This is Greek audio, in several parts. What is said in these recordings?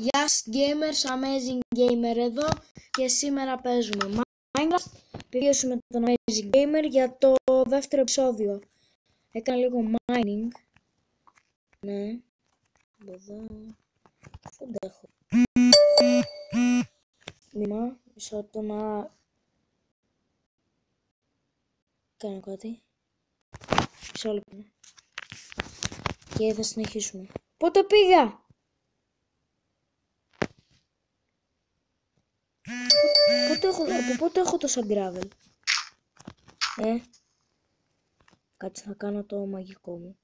Γεια σας gamers, Amazing Gamer εδώ και σήμερα παίζουμε Minecraft. Τελειώσουμε τον Amazing Gamer για το δεύτερο επεισόδιο. Έκανα λίγο mining. Ναι. Εδώ. Δεν έχω. Μήμα. Μισό το να κάνω κάτι. Μισό λεπτό. Και θα συνεχίσουμε. Πότε πήγα! Από πότε έχω τόσα gravel? Κάτσε να κάνω το μαγικό μου.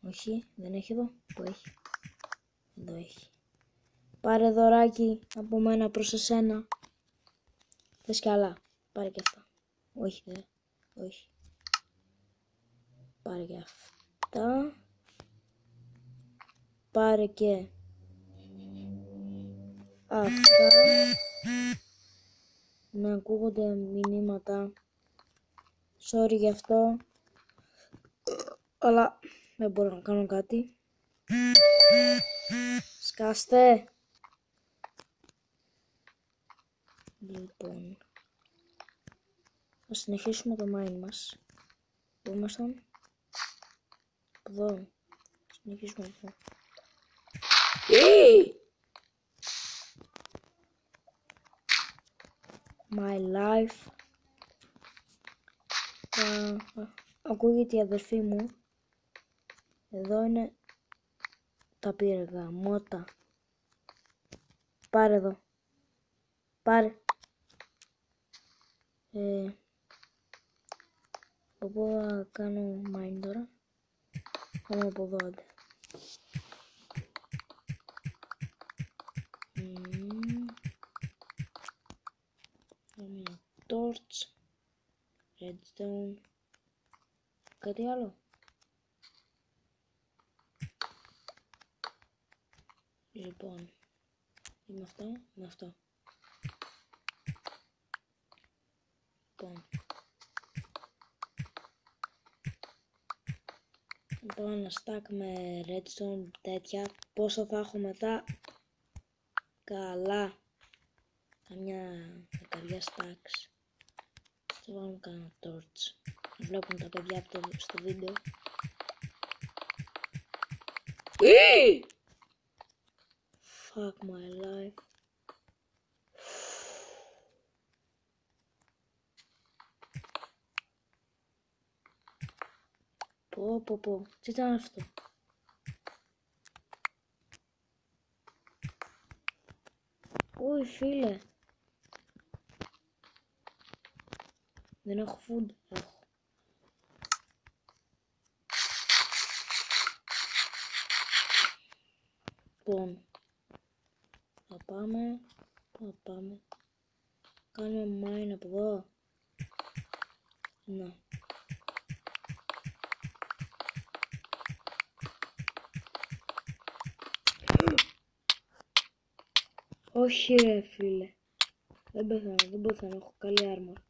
Όχι, δεν έχει εδώ. Πού έχει? Εδώ έχει. Πάρε δωράκι από μένα προς εσένα. Θες κι άλλα? Πάρε και αυτά. Όχι δε. Όχι. Πάρε και αυτά. Πάρε και αυτά. Να ακούγονται μηνύματα. Sorry γι' αυτό. Αλλά δεν μπορώ να κάνω κάτι. Σκάστε. Λοιπόν. Θα συνεχίσουμε το mine μας. Πού ήμασταν? Εδώ. Συνεχίσουμε εδώ. My life. Ακούγεται η αδερφή μου. Εδώ είναι τα πύργα, μότα. Πάρε εδώ. Πάρε. Από πού θα κάνω mine τώρα? Πάμε από εδώ άντε. Μια torch. Redstone. Κάτι άλλο? Λοιπόν. Είναι αυτό, είναι αυτό. Λοιπόν. Πάω ένα stack με redstone τέτοια. Πόσο θα έχω μετά? Καλά. Καμιά δεκαριά stacks. Θα βάλουμε κανένα torch. Να βλέπουν τα παιδιά στο βίντεο. Fuck my life. Πω. Τι ήταν αυτό? Ui φίλε. Δεν έχω food. Έχω. Λοιπόν. Θα πάμε. Κάνουμε mine από εδώ. Να. Όχι ρε φίλε. Δεν πεθάνω. Έχω καλή armor.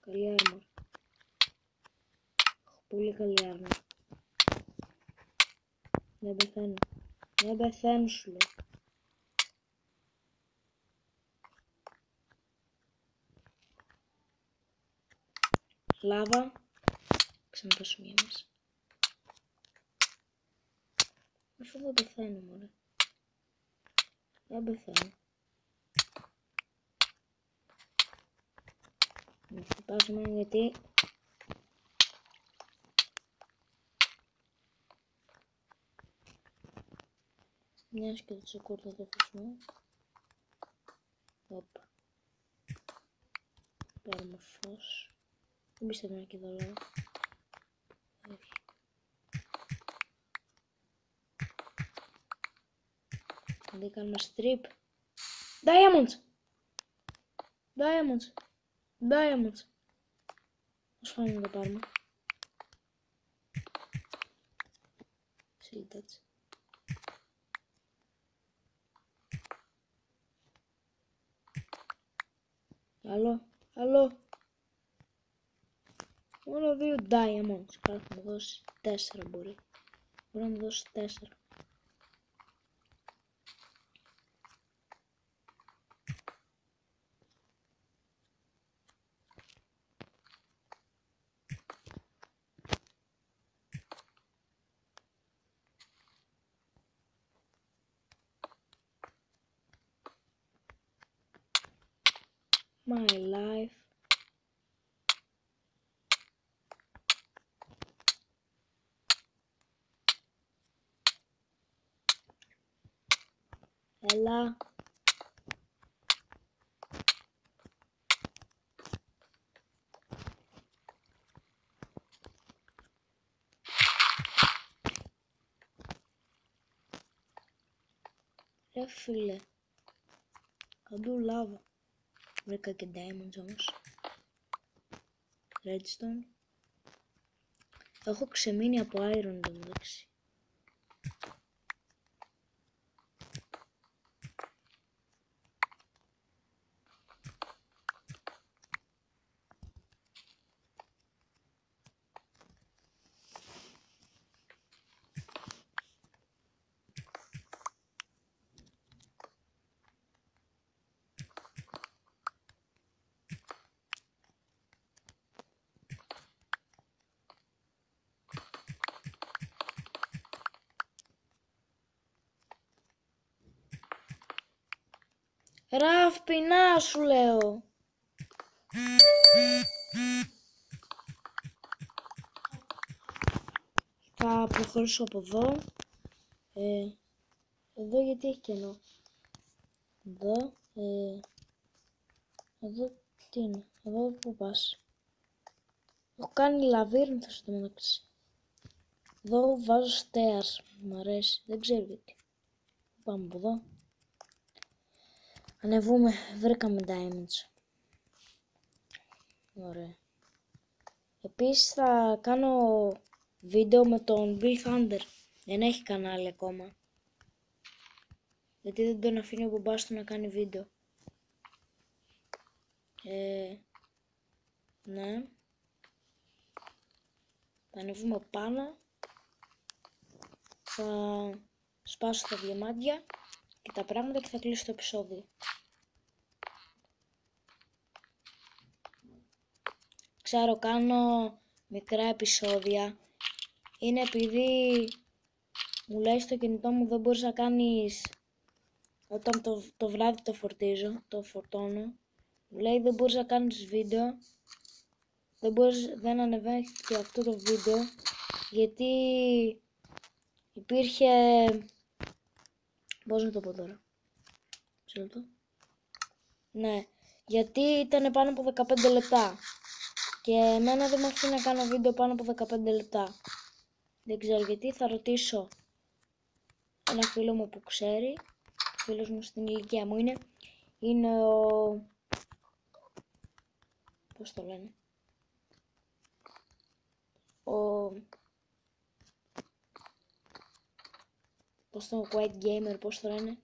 Έχω πολύ καλή armor. Δεν πεθαίνω σου λέω. Λάβα. Ξαναπέσουμε για μας. Αφού δεν πεθαίνω μωρέ. Δεν πεθαίνω. Να χτυπάσουμε γιατί μιας και το τσεκούρ θα το αφήσουμε. Όπα. Πάρουμε φως. Δεν πιστεύω να είναι και εδώ λόγω. Όχι. Δεν κάνουμε strip. Diamonds. Ας φάμε να το πάρουμε. Σύντατσι. Άλλο. Μόνο 2 diamonds. Κάτι θα μου δώσει 4 μπορεί. Μπορεί να μου δώσει 4. My life. Έλα. Ρε φίλε. Παντού λάβα. Βρήκα και diamonds όμως. Redstone. Έχω ξεμείνει από iron εντωμεταξύ. Ραφ, πεινά σου λέω. Θα προχωρήσω από εδώ. Εδώ γιατί έχει κενό. Εδώ. Εδώ τι είναι. Εδώ που πας. Έχω κάνει λαβύρινθο στο μεταξύ. Εδώ βάζω stairs. Μ' αρέσει. Δεν ξέρω γιατί. Πάμε από εδώ. Ανεβούμε. Βρήκαμε diamonds. Ωραία. Επίσης θα κάνω βίντεο με τον Bill Thunder. Δεν έχει κανάλι ακόμα. Γιατί δεν τον αφήνει ο μπαμπάς του να κάνει βίντεο. Ναι. Θα ανεβούμε πάνω. Θα σπάσω τα διαμάντια και τα πράγματα και θα κλείσω το επεισόδιο. Ξέρω, κάνω μικρά επεισόδια. Είναι επειδή μου λέει στο κινητό μου δεν μπορείς να κάνεις. Όταν το βράδυ το φορτίζω, το φορτώνω. Μου λέει δεν μπορείς να κάνεις βίντεο. Δεν ανεβαίνει και αυτό το βίντεο. Γιατί υπήρχε. Πώς να το πω τώρα. Ναι. Γιατί ήταν πάνω από 15 λεπτά. Και εμένα δεν με αφήνει να κάνω βίντεο πάνω από 15 λεπτά. Δεν ξέρω γιατί, θα ρωτήσω ένα φίλο μου που ξέρει. Ο φίλος μου στην ηλικία μου είναι ο... Πώς το λένε. Πώς το White Gamer, πώς το λένε.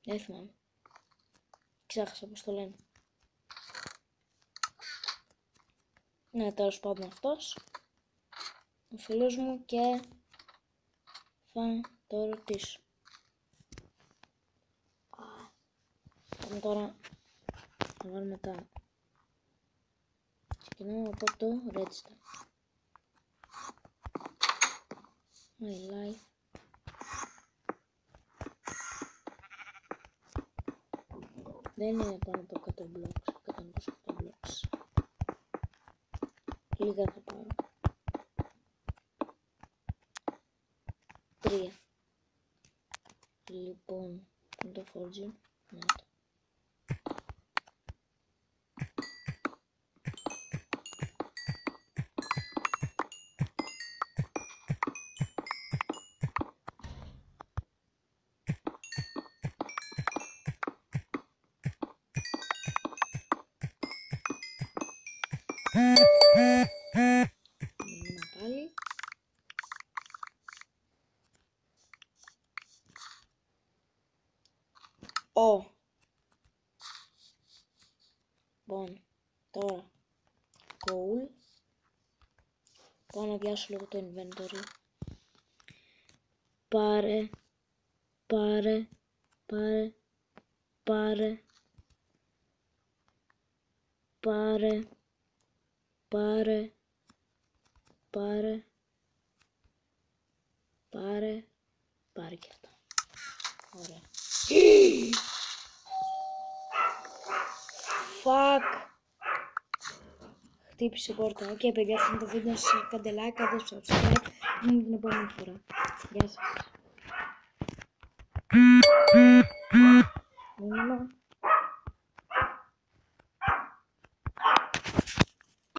Δεν θυμάμαι. Ξέχασα πώς το λένε. Ναι, τέλος πάντων αυτός. Ο φίλος μου και θα το ρωτήσω. Πάμε τώρα να βάλουμε τα. Ξεκινάμε από το redstone. My life. Δεν είναι πάνω από 100 blocks, 128 blocks. Λίγα θα πάρω. 3. Λοιπόν, είναι το forging. Να το. Πάλι. Λοιπόν, τώρα coal. Πάω να πιάσω λίγο το inventory. Πάρε. Πάρε και αυτά. Ωραία. Fuck. Χτύπησε πόρτα. Οκ, παιδιά, αυτό είναι το βίντεο σας. Κάντε like, κάντε subscribe. Δούμε την επόμενη φορά. Γεια σας. Μήνυμα.